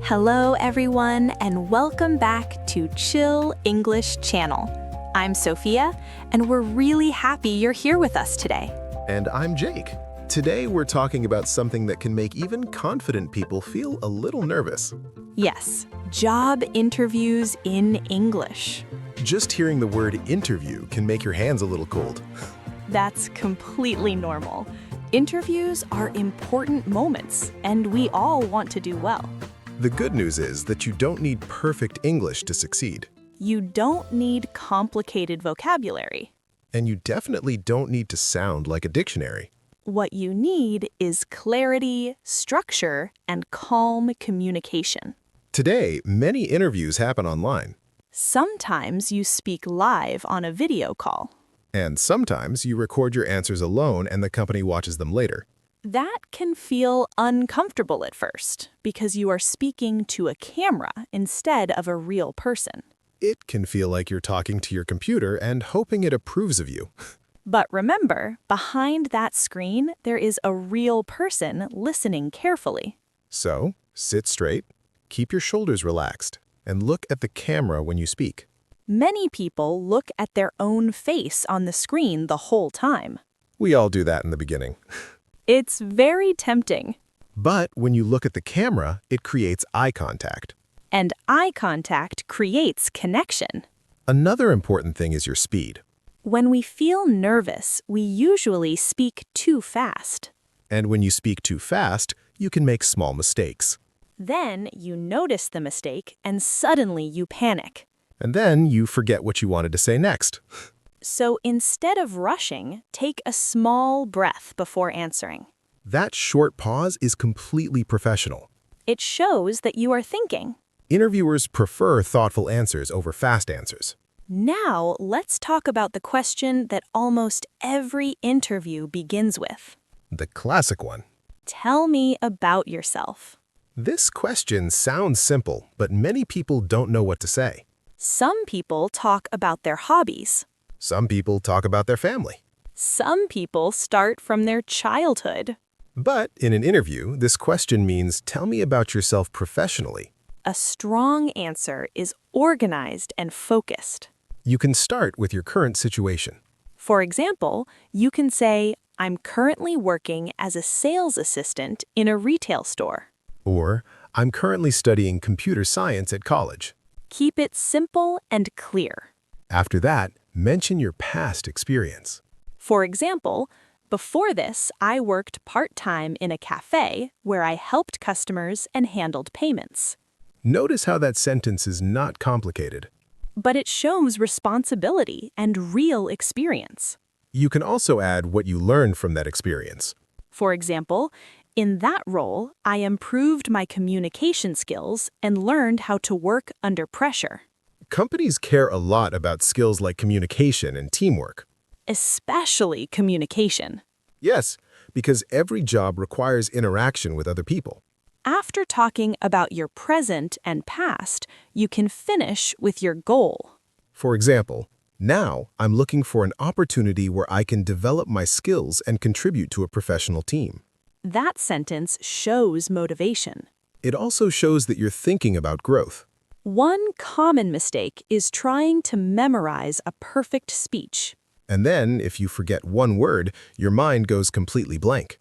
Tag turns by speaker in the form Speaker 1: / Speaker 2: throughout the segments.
Speaker 1: Hello, everyone, and welcome back to Chill English Channel. I'm Sophia, and we're really happy you're here with us today.
Speaker 2: And I'm Jake. Today we're talking about something that can make even confident people feel a little nervous.
Speaker 1: Yes, job interviews in English.
Speaker 2: Just hearing the word interview can make your hands a little cold.
Speaker 1: That's completely normal. Interviews are important moments, and we all want to do well.
Speaker 2: The good news is that you don't need perfect English to succeed.
Speaker 1: You don't need complicated vocabulary.
Speaker 2: And you definitely don't need to sound like a dictionary.
Speaker 1: What you need is clarity, structure, and calm communication.
Speaker 2: Today, many interviews happen online.
Speaker 1: Sometimes you speak live on a video call.
Speaker 2: And sometimes you record your answers alone and the company watches them later.
Speaker 1: That can feel uncomfortable at first because you are speaking to a camera instead of a real person.
Speaker 2: It can feel like you're talking to your computer and hoping it approves of you.
Speaker 1: But remember, behind that screen, there is a real person listening carefully.
Speaker 2: So, sit straight, keep your shoulders relaxed, and look at the camera when you speak.
Speaker 1: Many people look at their own face on the screen the whole time.
Speaker 2: We all do that in the beginning.
Speaker 1: It's very tempting.
Speaker 2: But when you look at the camera, it creates eye contact.
Speaker 1: And eye contact creates connection.
Speaker 2: Another important thing is your speed.
Speaker 1: When we feel nervous, we usually speak too fast.
Speaker 2: And when you speak too fast, you can make small mistakes.
Speaker 1: Then you notice the mistake and suddenly you panic.
Speaker 2: And then you forget what you wanted to say next.
Speaker 1: So instead of rushing, take a small breath before answering.
Speaker 2: That short pause is completely professional.
Speaker 1: It shows that you are thinking.
Speaker 2: Interviewers prefer thoughtful answers over fast answers.
Speaker 1: Now, let's talk about the question that almost every interview begins with.
Speaker 2: The classic one.
Speaker 1: Tell me about yourself.
Speaker 2: This question sounds simple, but many people don't know what to say.
Speaker 1: Some people talk about their hobbies.
Speaker 2: Some people talk about their family.
Speaker 1: Some people start from their childhood.
Speaker 2: But in an interview, this question means tell me about yourself professionally.
Speaker 1: A strong answer is organized and focused.
Speaker 2: You can start with your current situation.
Speaker 1: For example, you can say, I'm currently working as a sales assistant in a retail store.
Speaker 2: Or, I'm currently studying computer science at college.
Speaker 1: Keep it simple and clear.
Speaker 2: After that, mention your past experience.
Speaker 1: For example, before this, I worked part-time in a cafe where I helped customers and handled payments.
Speaker 2: Notice how that sentence is not complicated.
Speaker 1: But it shows responsibility and real experience.
Speaker 2: You can also add what you learned from that experience.
Speaker 1: For example, in that role, I improved my communication skills and learned how to work under pressure.
Speaker 2: Companies care a lot about skills like communication and teamwork.
Speaker 1: Especially communication.
Speaker 2: Yes, because every job requires interaction with other people.
Speaker 1: After talking about your present and past, you can finish with your goal.
Speaker 2: For example, now I'm looking for an opportunity where I can develop my skills and contribute to a professional team.
Speaker 1: That sentence shows motivation.
Speaker 2: It also shows that you're thinking about growth.
Speaker 1: One common mistake is trying to memorize a perfect speech.
Speaker 2: And then, if you forget one word, your mind goes completely blank.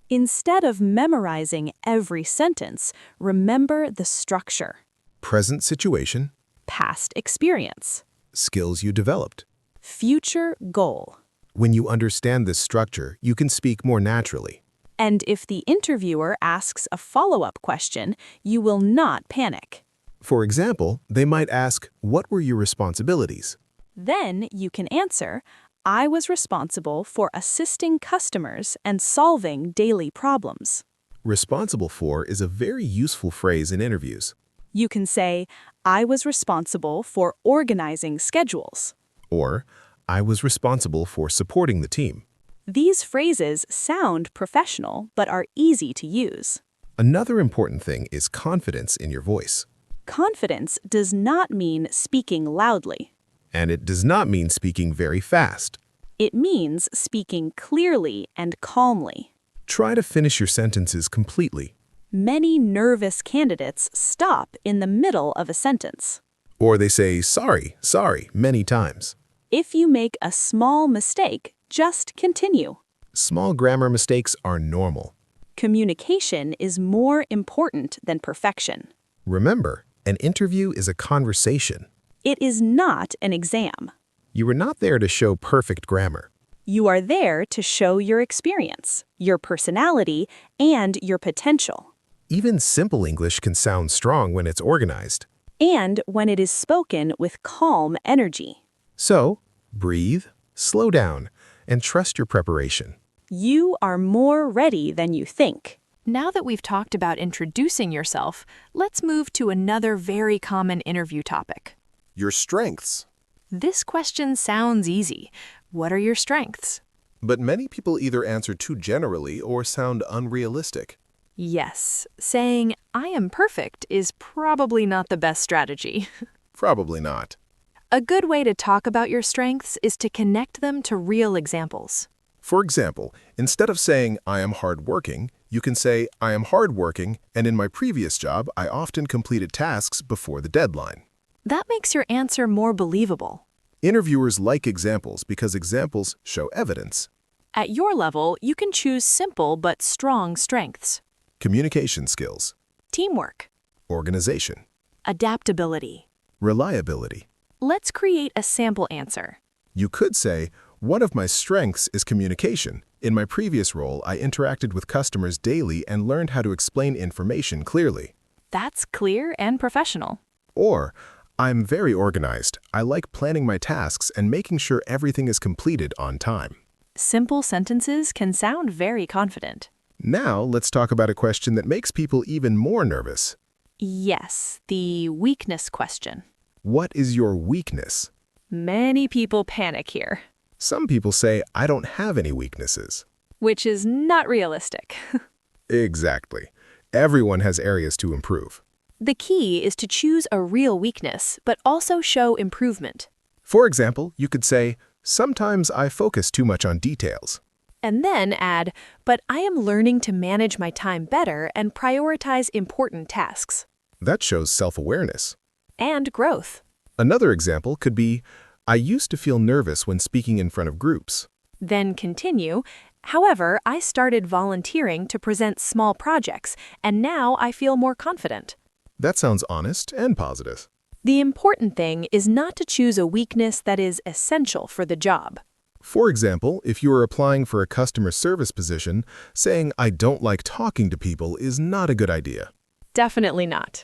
Speaker 1: Instead of memorizing every sentence, remember the structure.
Speaker 2: Present situation,
Speaker 1: Past experience.
Speaker 2: skills you developed.
Speaker 1: Future goal.
Speaker 2: When you understand this structure, you can speak more naturally.
Speaker 1: And if the interviewer asks a follow-up question, you will not panic.
Speaker 2: For example, they might ask, what were your responsibilities?
Speaker 1: Then you can answer, I was responsible for assisting customers and solving daily problems.
Speaker 2: Responsible for is a very useful phrase in interviews.
Speaker 1: You can say, I was responsible for organizing schedules.
Speaker 2: Or, I was responsible for supporting the team.
Speaker 1: These phrases sound professional but are easy to use.
Speaker 2: Another important thing is confidence in your voice.
Speaker 1: Confidence does not mean speaking loudly.
Speaker 2: And it does not mean speaking very fast.
Speaker 1: It means speaking clearly and calmly.
Speaker 2: Try to finish your sentences completely.
Speaker 1: Many nervous candidates stop in the middle of a sentence.
Speaker 2: Or they say sorry many times.
Speaker 1: If you make a small mistake, just continue.
Speaker 2: Small grammar mistakes are normal.
Speaker 1: Communication is more important than perfection.
Speaker 2: Remember, an interview is a conversation.
Speaker 1: It is not an exam.
Speaker 2: You are not there to show perfect grammar.
Speaker 1: You are there to show your experience, your personality, and your potential.
Speaker 2: Even simple English can sound strong when it's organized.
Speaker 1: And when it is spoken with calm energy.
Speaker 2: So, breathe, slow down, and trust your preparation.
Speaker 1: You are more ready than you think.
Speaker 3: Now that we've talked about introducing yourself, let's move to another very common interview topic.
Speaker 4: Your strengths.
Speaker 3: This question sounds easy. What are your strengths?
Speaker 4: But many people either answer too generally or sound unrealistic.
Speaker 3: Yes, saying, "I am perfect" is probably not the best strategy.
Speaker 4: Probably not.
Speaker 3: A good way to talk about your strengths is to connect them to real examples.
Speaker 4: For example, instead of saying, I am hardworking, you can say, I am hardworking, and in my previous job, I often completed tasks before the deadline.
Speaker 3: That makes your answer more believable.
Speaker 4: Interviewers like examples because examples show evidence.
Speaker 3: At your level, you can choose simple but strong strengths.
Speaker 4: Communication skills,
Speaker 3: Teamwork,
Speaker 4: organization,
Speaker 3: adaptability.
Speaker 4: reliability.
Speaker 3: Let's create a sample answer.
Speaker 4: You could say, one of my strengths is communication. In my previous role, I interacted with customers daily and learned how to explain information clearly.
Speaker 3: That's clear and professional.
Speaker 4: Or, I'm very organized. I like planning my tasks and making sure everything is completed on time.
Speaker 3: Simple sentences can sound very confident.
Speaker 4: Now, let's talk about a question that makes people even more nervous.
Speaker 3: Yes, the weakness question.
Speaker 4: What is your weakness?
Speaker 3: Many people panic here,
Speaker 4: Some people say, I don't have any weaknesses.
Speaker 3: which is not realistic.
Speaker 4: Exactly. Everyone has areas to improve.
Speaker 3: The key is to choose a real weakness, but also show improvement.
Speaker 4: For example, you could say, sometimes I focus too much on details.
Speaker 3: And then add, but I am learning to manage my time better and prioritize important tasks.
Speaker 4: That shows self-awareness.
Speaker 3: And growth.
Speaker 4: Another example could be, I used to feel nervous when speaking in front of groups.
Speaker 3: Then continue, however, I started volunteering to present small projects, and now I feel more confident.
Speaker 4: That sounds honest and positive.
Speaker 3: The important thing is not to choose a weakness that is essential for the job.
Speaker 4: For example, if you are applying for a customer service position, saying, I don't like talking to people is not a good idea.
Speaker 3: Definitely not.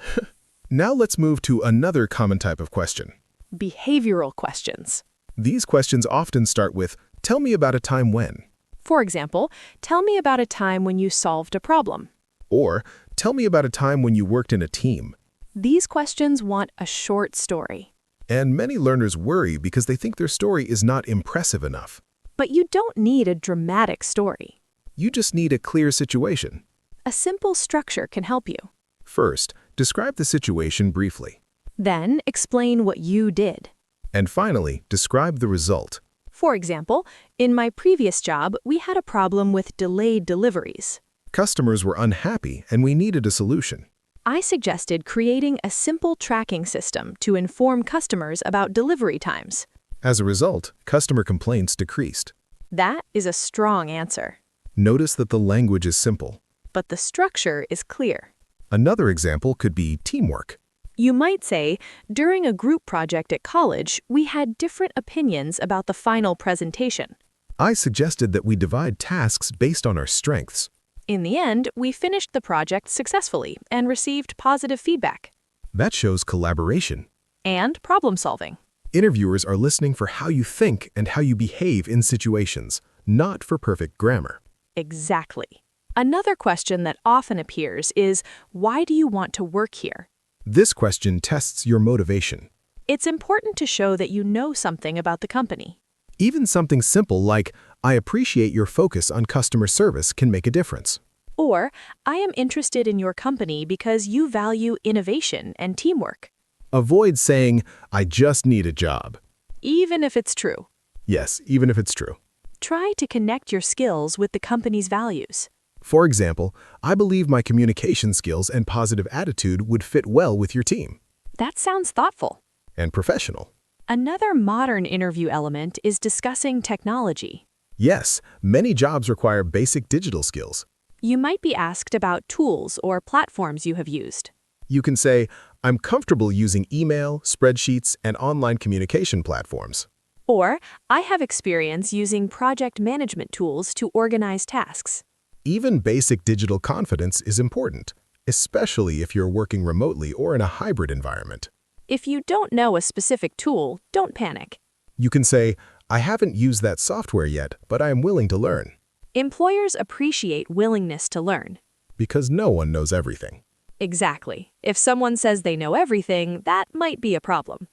Speaker 4: Now let's move to another common type of question.
Speaker 3: Behavioral questions.
Speaker 4: These questions often start with, tell me about a time when,
Speaker 3: For example, tell me about a time when you solved a problem.
Speaker 4: or tell me about a time when you worked in a team.
Speaker 3: These questions want a short story.
Speaker 4: And many learners worry because they think their story is not impressive enough.
Speaker 3: But you don't need a dramatic story.
Speaker 4: You just need a clear situation.
Speaker 3: A simple structure can help you.
Speaker 4: First, describe the situation briefly.
Speaker 3: Then explain what you did.
Speaker 4: And finally, describe the result.
Speaker 3: For example, in my previous job, we had a problem with delayed deliveries.
Speaker 4: Customers were unhappy and we needed a solution.
Speaker 3: I suggested creating a simple tracking system to inform customers about delivery times.
Speaker 4: As a result, customer complaints decreased.
Speaker 3: That is a strong answer.
Speaker 4: Notice that the language is simple.
Speaker 3: But the structure is clear.
Speaker 4: Another example could be teamwork.
Speaker 3: You might say, during a group project at college, we had different opinions about the final presentation.
Speaker 4: I suggested that we divide tasks based on our strengths.
Speaker 3: In the end, we finished the project successfully and received positive feedback.
Speaker 4: That shows collaboration.
Speaker 3: And problem solving.
Speaker 4: Interviewers are listening for how you think and how you behave in situations, not for perfect grammar.
Speaker 3: Exactly. Another question that often appears is, why do you want to work here?
Speaker 4: This question tests your motivation.
Speaker 3: It's important to show that you know something about the company.
Speaker 4: Even something simple like, I appreciate your focus on customer service can make a difference.
Speaker 3: Or, I am interested in your company because you value innovation and teamwork.
Speaker 4: Avoid saying, I just need a job.
Speaker 3: Even if it's true.
Speaker 4: Yes, even if it's true.
Speaker 3: Try to connect your skills with the company's values.
Speaker 2: For example, I believe my communication skills and positive attitude would fit well with your team.
Speaker 3: That sounds thoughtful.
Speaker 2: And professional.
Speaker 3: Another modern interview element is discussing technology.
Speaker 2: Yes, many jobs require basic digital skills.
Speaker 3: You might be asked about tools or platforms you have used.
Speaker 2: You can say, I'm comfortable using email, spreadsheets, and online communication platforms.
Speaker 3: Or, I have experience using project management tools to organize tasks.
Speaker 2: Even basic digital confidence is important, especially if you're working remotely or in a hybrid environment.
Speaker 3: If you don't know a specific tool, don't panic.
Speaker 2: You can say, I haven't used that software yet, but I am willing to learn.
Speaker 3: Employers appreciate willingness to learn.
Speaker 2: Because no one knows everything.
Speaker 3: Exactly. If someone says they know everything, that might be a problem.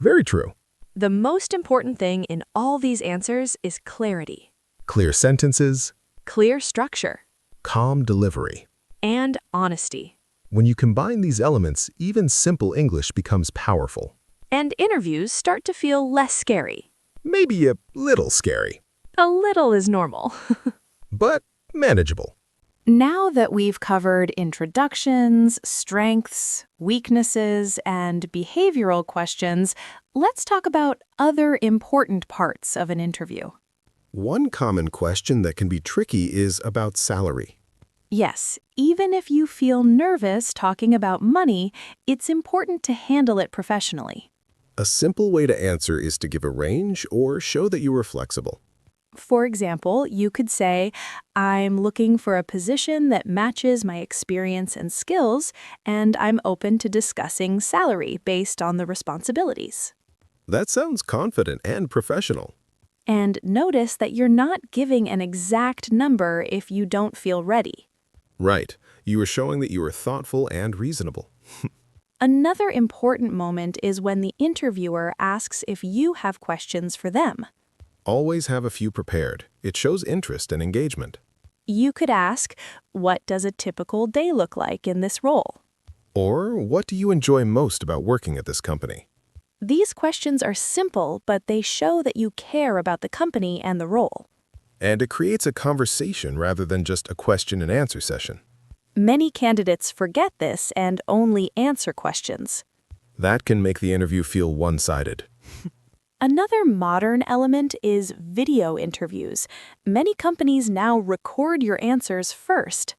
Speaker 2: Very true.
Speaker 3: The most important thing in all these answers is clarity,
Speaker 2: Clear sentences,
Speaker 3: clear structure,
Speaker 2: calm delivery.
Speaker 3: and honesty.
Speaker 2: When you combine these elements, even simple English becomes powerful.
Speaker 3: And interviews start to feel less scary.
Speaker 2: Maybe a little scary,
Speaker 3: A little is normal.
Speaker 2: but manageable.
Speaker 1: Now that we've covered introductions, strengths, weaknesses, and behavioral questions, let's talk about other important parts of an interview.
Speaker 2: One common question that can be tricky is about salary.
Speaker 1: Yes, even if you feel nervous talking about money, it's important to handle it professionally.
Speaker 2: A simple way to answer is to give a range or show that you are flexible.
Speaker 1: For example, you could say, I'm looking for a position that matches my experience and skills, and I'm open to discussing salary based on the responsibilities.
Speaker 2: That sounds confident and professional.
Speaker 1: And notice that you're not giving an exact number if you don't feel ready.
Speaker 2: Right. You are showing that you are thoughtful and reasonable.
Speaker 1: Another important moment is when the interviewer asks if you have questions for them.
Speaker 2: Always have a few prepared. It shows interest and engagement.
Speaker 1: You could ask, what does a typical day look like in this role?
Speaker 2: Or, what do you enjoy most about working at this company?
Speaker 1: These questions are simple, but they show that you care about the company and the role.
Speaker 2: And it creates a conversation rather than just a question and answer session.
Speaker 1: Many candidates forget this and only answer questions.
Speaker 2: That can make the interview feel one-sided.
Speaker 1: Another modern element is video interviews. Many companies now record your answers first.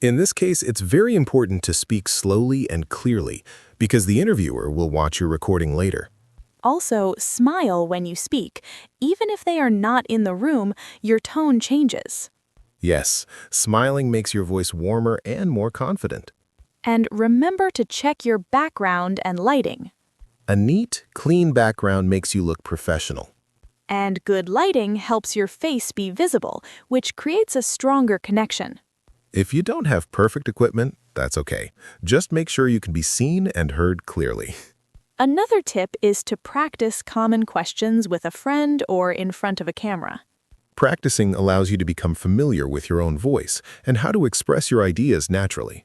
Speaker 2: In this case, it's very important to speak slowly and clearly because the interviewer will watch your recording later.
Speaker 1: Also, smile when you speak. Even if they are not in the room, your tone changes.
Speaker 2: Yes, smiling makes your voice warmer and more confident.
Speaker 1: And remember to check your background and lighting.
Speaker 2: A neat, clean background makes you look professional.
Speaker 1: And good lighting helps your face be visible, which creates a stronger connection.
Speaker 2: If you don't have perfect equipment, that's okay. Just make sure you can be seen and heard clearly.
Speaker 1: Another tip is to practice common questions with a friend or in front of a camera.
Speaker 2: Practicing allows you to become familiar with your own voice and how to express your ideas naturally.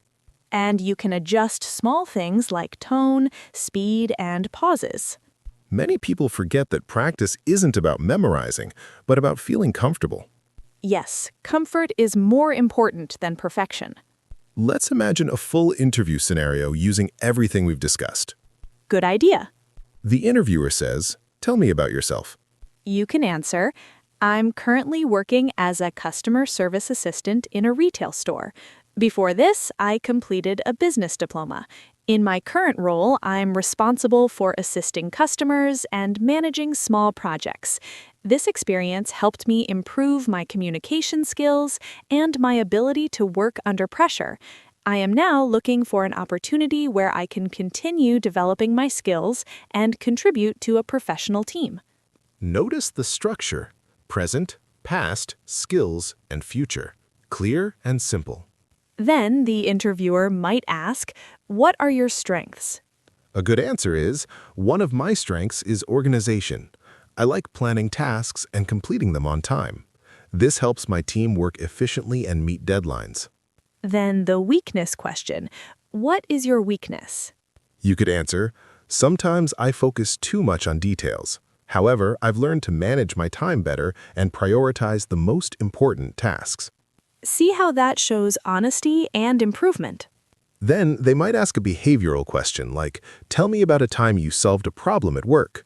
Speaker 1: And you can adjust small things like tone, speed, and pauses.
Speaker 2: Many people forget that practice isn't about memorizing, but about feeling comfortable.
Speaker 1: Yes, comfort is more important than perfection.
Speaker 2: Let's imagine a full interview scenario using everything we've discussed.
Speaker 1: Good idea.
Speaker 2: The interviewer says, "Tell me about yourself."
Speaker 1: You can answer, I'm currently working as a customer service assistant in a retail store. Before this, I completed a business diploma. In my current role, I'm responsible for assisting customers and managing small projects. This experience helped me improve my communication skills and my ability to work under pressure. I am now looking for an opportunity where I can continue developing my skills and contribute to a professional team.
Speaker 2: Notice the structure: present, past, skills, and future. Clear and simple.
Speaker 1: Then the interviewer might ask, what are your strengths?
Speaker 2: A good answer is, one of my strengths is organization. I like planning tasks and completing them on time. This helps my team work efficiently and meet deadlines.
Speaker 1: Then the weakness question, what is your weakness?
Speaker 2: You could answer, sometimes I focus too much on details. However, I've learned to manage my time better and prioritize the most important tasks.
Speaker 1: See how that shows honesty and improvement.
Speaker 2: Then they might ask a behavioral question like, tell me about a time you solved a problem at work.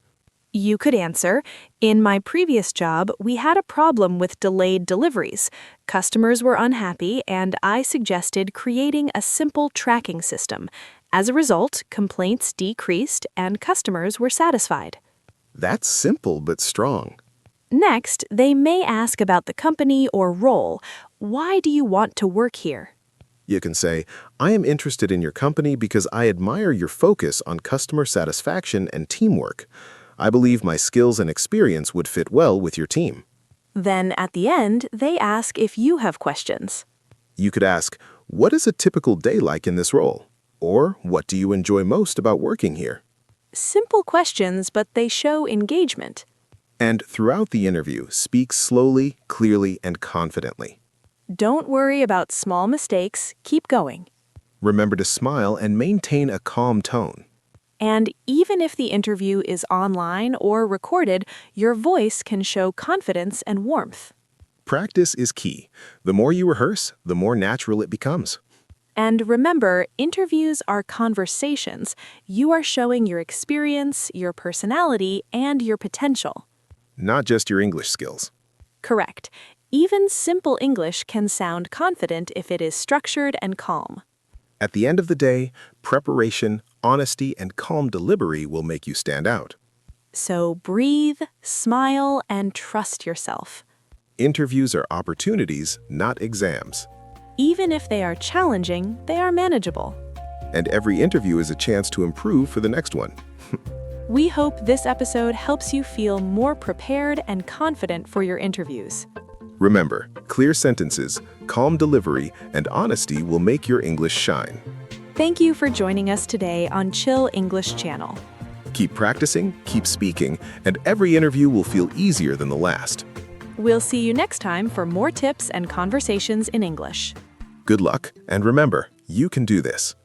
Speaker 1: You could answer, in my previous job, we had a problem with delayed deliveries. Customers were unhappy, and I suggested creating a simple tracking system. As a result, complaints decreased and customers were satisfied.
Speaker 2: That's simple but strong.
Speaker 1: Next, they may ask about the company or role. Why do you want to work here?
Speaker 2: You can say, I am interested in your company because I admire your focus on customer satisfaction and teamwork. I believe my skills and experience would fit well with your team.
Speaker 1: Then at the end, they ask if you have questions.
Speaker 2: You could ask, what is a typical day like in this role? Or what do you enjoy most about working here?
Speaker 1: Simple questions, but they show engagement.
Speaker 2: And throughout the interview, speak slowly, clearly, and confidently.
Speaker 1: Don't worry about small mistakes, keep going.
Speaker 2: Remember to smile and maintain a calm tone.
Speaker 1: And even if the interview is online or recorded, your voice can show confidence and warmth.
Speaker 2: Practice is key. The more you rehearse, the more natural it becomes.
Speaker 1: And remember, interviews are conversations. You are showing your experience, your personality, and your potential.
Speaker 2: Not just your English skills.
Speaker 1: Correct. Even simple English can sound confident if it is structured and calm.
Speaker 2: At the end of the day, preparation, honesty, and calm delivery will make you stand out.
Speaker 1: So breathe, smile, and trust yourself.
Speaker 2: Interviews are opportunities, not exams.
Speaker 1: Even if they are challenging, they are manageable.
Speaker 2: And every interview is a chance to improve for the next one.
Speaker 1: We hope this episode helps you feel more prepared and confident for your interviews.
Speaker 2: Remember, clear sentences, calm delivery, and honesty will make your English shine.
Speaker 1: Thank you for joining us today on Chill English Channel.
Speaker 2: Keep practicing, keep speaking, and every interview will feel easier than the last.
Speaker 1: We'll see you next time for more tips and conversations in English.
Speaker 2: Good luck, and remember, you can do this.